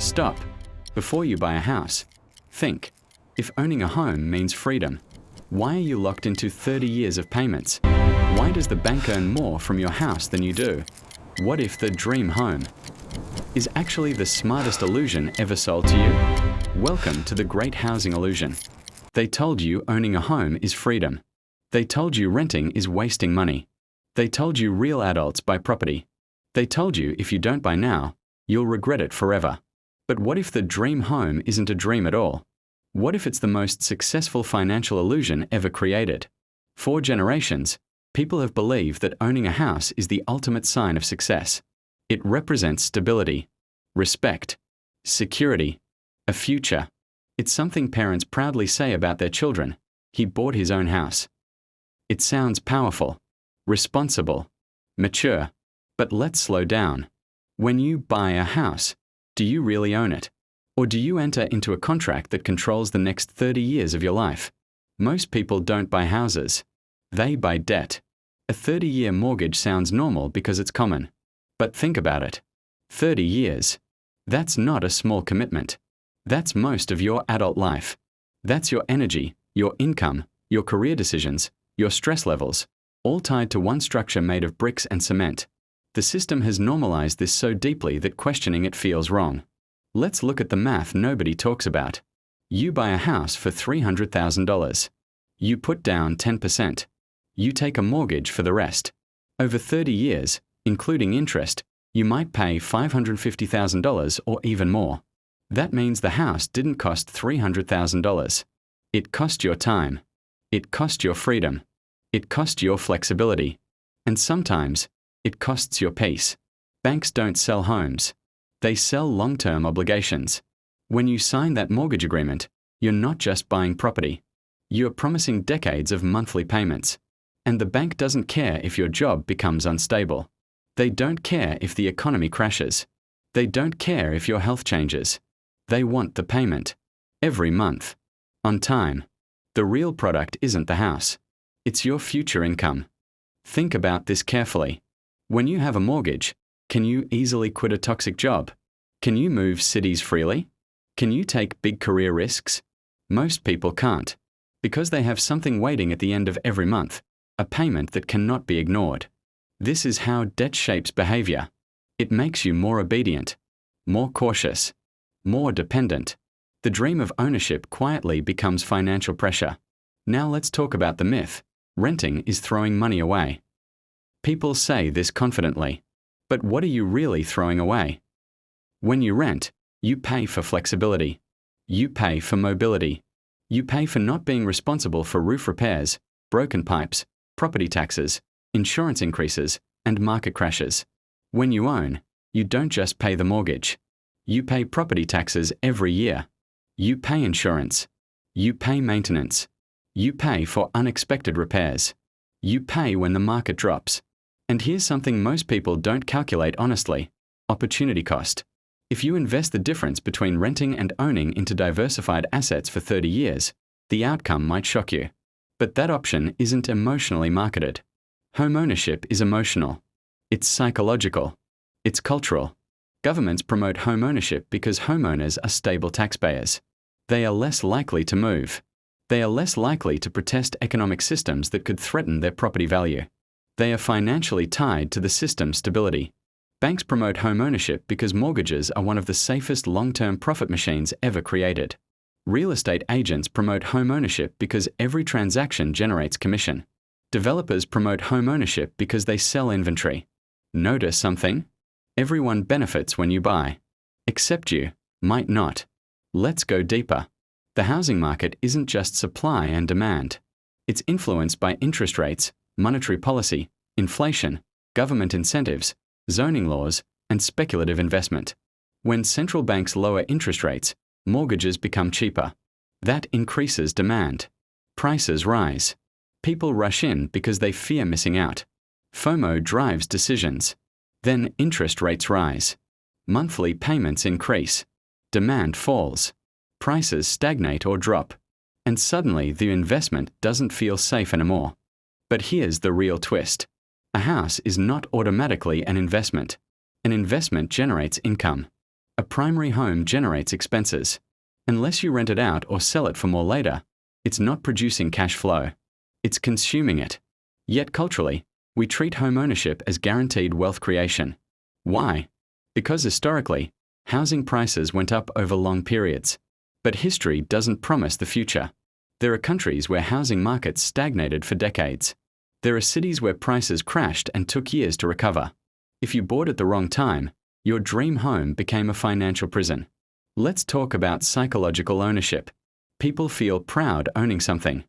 Stop. Before you buy a house, think. If owning a home means freedom, why are you locked into 30 years of payments? Why does the bank earn more from your house than you do? What if the dream home is actually the smartest illusion ever sold to you? Welcome to the great housing illusion. They told you owning a home is freedom. They told you renting is wasting money. They told you real adults buy property. They told you if you don't buy now, you'll regret it forever. But what if the dream home isn't a dream at all? What if it's the most successful financial illusion ever created? For generations, people have believed that owning a house is the ultimate sign of success. It represents stability, respect, security, a future. It's something parents proudly say about their children. He bought his own house. It sounds powerful, responsible, mature. But let's slow down. When you buy a house, do you really own it? Or do you enter into a contract that controls the next 30 years of your life? Most people don't buy houses. They buy debt. A 30-year mortgage sounds normal because it's common. But think about it. 30 years. That's not a small commitment. That's most of your adult life. That's your energy, your income, your career decisions, your stress levels, all tied to one structure made of bricks and cement. The system has normalized this so deeply that questioning it feels wrong. Let's look at the math nobody talks about. You buy a house for $300,000. You put down 10%. You take a mortgage for the rest. Over 30 years, including interest, you might pay $550,000 or even more. That means the house didn't cost $300,000. It cost your time. It cost your freedom. It cost your flexibility. And sometimes, it costs your peace. Banks don't sell homes. They sell long-term obligations. When you sign that mortgage agreement, you're not just buying property. You're promising decades of monthly payments. And the bank doesn't care if your job becomes unstable. They don't care if the economy crashes. They don't care if your health changes. They want the payment. Every month. On time. The real product isn't the house. It's your future income. Think about this carefully. When you have a mortgage, can you easily quit a toxic job? Can you move cities freely? Can you take big career risks? Most people can't, because they have something waiting at the end of every month, a payment that cannot be ignored. This is how debt shapes behavior. It makes you more obedient, more cautious, more dependent. The dream of ownership quietly becomes financial pressure. Now let's talk about the myth. Renting is throwing money away. People say this confidently. But what are you really throwing away? When you rent, you pay for flexibility. You pay for mobility. You pay for not being responsible for roof repairs, broken pipes, property taxes, insurance increases, and market crashes. When you own, you don't just pay the mortgage. You pay property taxes every year. You pay insurance. You pay maintenance. You pay for unexpected repairs. You pay when the market drops. And here's something most people don't calculate honestly: opportunity cost. If you invest the difference between renting and owning into diversified assets for 30 years, the outcome might shock you. But that option isn't emotionally marketed. Home ownership is emotional. It's psychological. It's cultural. Governments promote home ownership because homeowners are stable taxpayers. They are less likely to move. They are less likely to protest economic systems that could threaten their property value. They are financially tied to the system's stability. Banks promote home ownership because mortgages are one of the safest long-term profit machines ever created. Real estate agents promote home ownership because every transaction generates commission. Developers promote home ownership because they sell inventory. Notice something? Everyone benefits when you buy. Except you might not. Let's go deeper. The housing market isn't just supply and demand. It's influenced by interest rates, monetary policy, inflation, government incentives, zoning laws, and speculative investment. When central banks lower interest rates, mortgages become cheaper. That increases demand. Prices rise. People rush in because they fear missing out. FOMO drives decisions. Then interest rates rise. Monthly payments increase. Demand falls. Prices stagnate or drop. And suddenly the investment doesn't feel safe anymore. But here's the real twist. A house is not automatically an investment. An investment generates income. A primary home generates expenses. Unless you rent it out or sell it for more later, it's not producing cash flow. It's consuming it. Yet culturally, we treat home ownership as guaranteed wealth creation. Why? Because historically, housing prices went up over long periods. But history doesn't promise the future. There are countries where housing markets stagnated for decades. There are cities where prices crashed and took years to recover. If you bought at the wrong time, your dream home became a financial prison. Let's talk about psychological ownership. People feel proud owning something.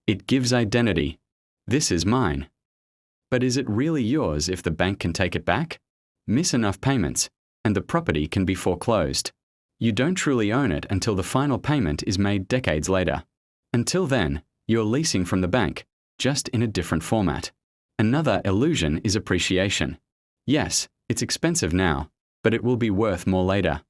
It gives identity. This is mine. But is it really yours if the bank can take it back? Miss enough payments, and the property can be foreclosed. You don't truly own it until the final payment is made decades later. Until then, you're leasing from the bank, just in a different format. Another illusion is appreciation. Yes, it's expensive now, but it will be worth more later.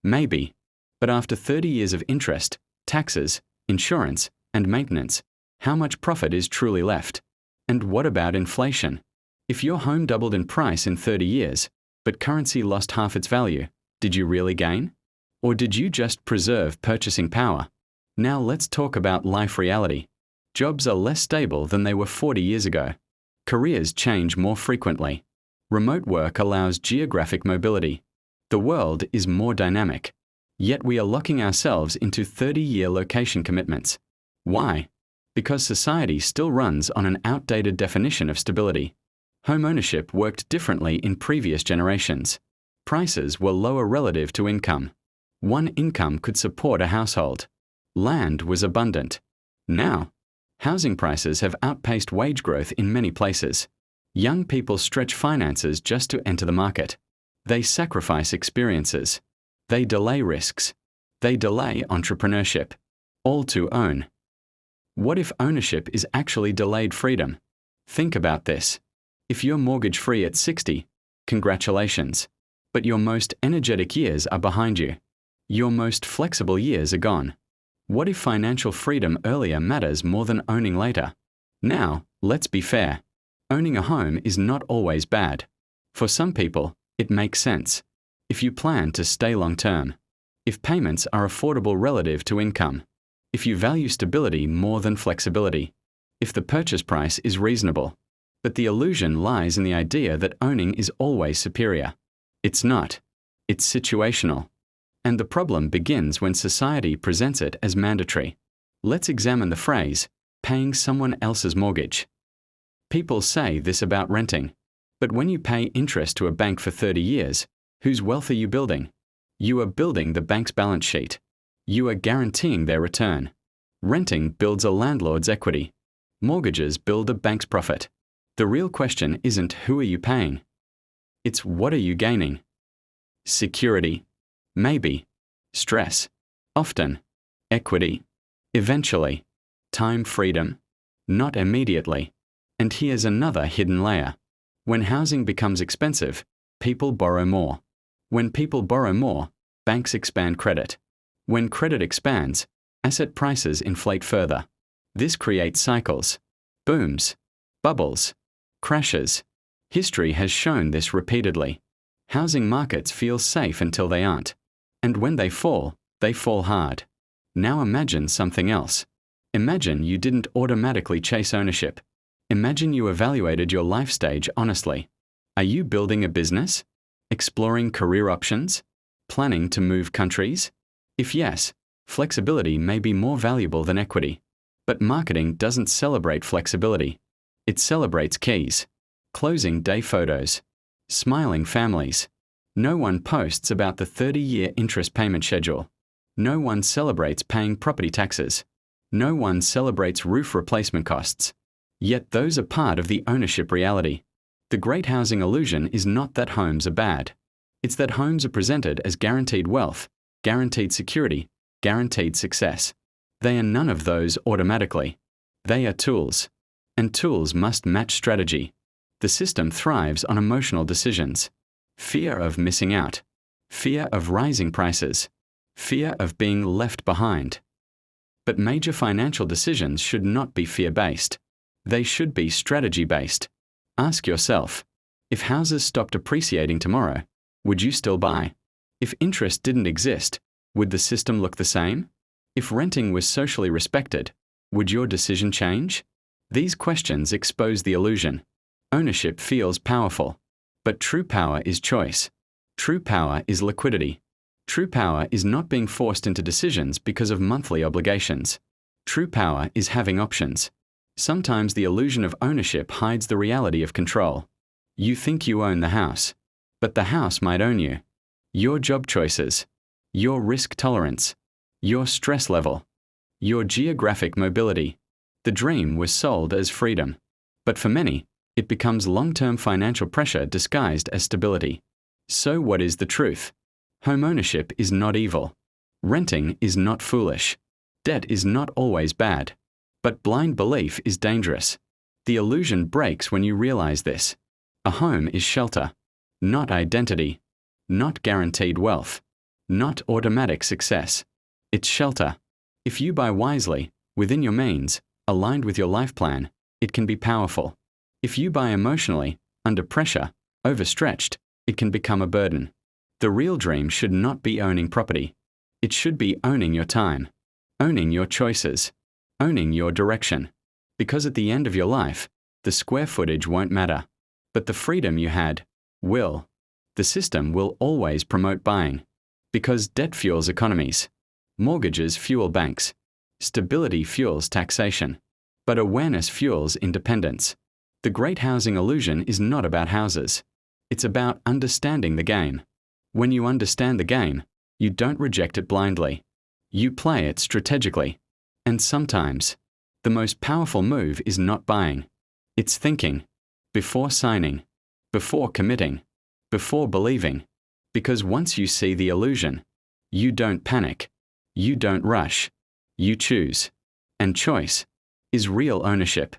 Maybe. But after 30 years of interest, taxes, insurance, and maintenance, how much profit is truly left? And what about inflation? If your home doubled in price in 30 years, but currency lost half its value, did you really gain? Or did you just preserve purchasing power? Now let's talk about life reality. Jobs are less stable than they were 40 years ago. Careers change more frequently. Remote work allows geographic mobility. The world is more dynamic. Yet we are locking ourselves into 30-year location commitments. Why? Because society still runs on an outdated definition of stability. Home ownership worked differently in previous generations. Prices were lower relative to income. One income could support a household. Land was abundant. Now, housing prices have outpaced wage growth in many places. Young people stretch finances just to enter the market. They sacrifice experiences. They delay risks. They delay entrepreneurship. All to own. What if ownership is actually delayed freedom? Think about this. If you're mortgage-free at 60, congratulations. But your most energetic years are behind you. Your most flexible years are gone. What if financial freedom earlier matters more than owning later? Now, let's be fair. Owning a home is not always bad. For some people, it makes sense. If you plan to stay long-term. If payments are affordable relative to income. If you value stability more than flexibility. If the purchase price is reasonable. But the illusion lies in the idea that owning is always superior. It's not. It's situational. And the problem begins when society presents it as mandatory. Let's examine the phrase, paying someone else's mortgage. People say this about renting. But when you pay interest to a bank for 30 years, whose wealth are you building? You are building the bank's balance sheet. You are guaranteeing their return. Renting builds a landlord's equity. Mortgages build a bank's profit. The real question isn't who are you paying? It's what are you gaining? Security. Maybe. Stress. Often. Equity. Eventually. Time freedom. Not immediately. And here's another hidden layer. When housing becomes expensive, people borrow more. When people borrow more, banks expand credit. When credit expands, asset prices inflate further. This creates cycles. Booms. Bubbles. Crashes. History has shown this repeatedly. Housing markets feel safe until they aren't. And when they fall hard. Now imagine something else. Imagine you didn't automatically chase ownership. Imagine you evaluated your life stage honestly. Are you building a business? Exploring career options? Planning to move countries? If yes, flexibility may be more valuable than equity. But marketing doesn't celebrate flexibility. It celebrates keys. Closing day photos. Smiling families. No one posts about the 30-year interest payment schedule. No one celebrates paying property taxes. No one celebrates roof replacement costs. Yet those are part of the ownership reality. The great housing illusion is not that homes are bad. It's that homes are presented as guaranteed wealth, guaranteed security, guaranteed success. They are none of those automatically. They are tools. And tools must match strategy. The system thrives on emotional decisions. Fear of missing out. Fear of rising prices. Fear of being left behind. But major financial decisions should not be fear-based. They should be strategy-based. Ask yourself, if houses stopped appreciating tomorrow, would you still buy? If interest didn't exist, would the system look the same? If renting was socially respected, would your decision change? These questions expose the illusion. Ownership feels powerful, but true power is choice. True power is liquidity. True power is not being forced into decisions because of monthly obligations. True power is having options. Sometimes the illusion of ownership hides the reality of control. You think you own the house, but the house might own you. Your job choices, your risk tolerance, your stress level, your geographic mobility. The dream was sold as freedom, but for many, it becomes long-term financial pressure disguised as stability. So what is the truth? Home ownership is not evil. Renting is not foolish. Debt is not always bad. But blind belief is dangerous. The illusion breaks when you realize this. A home is shelter, not identity, not guaranteed wealth, not automatic success. It's shelter. If you buy wisely, within your means, aligned with your life plan, it can be powerful. If you buy emotionally, under pressure, overstretched, it can become a burden. The real dream should not be owning property. It should be owning your time, owning your choices, owning your direction. Because at the end of your life, the square footage won't matter, but the freedom you had will. The system will always promote buying, because debt fuels economies, mortgages fuel banks, stability fuels taxation, but awareness fuels independence. The great housing illusion is not about houses. It's about understanding the game. When you understand the game, you don't reject it blindly. You play it strategically. And sometimes, the most powerful move is not buying. It's thinking, before signing, before committing, before believing. Because once you see the illusion, you don't panic, you don't rush, you choose. And choice is real ownership.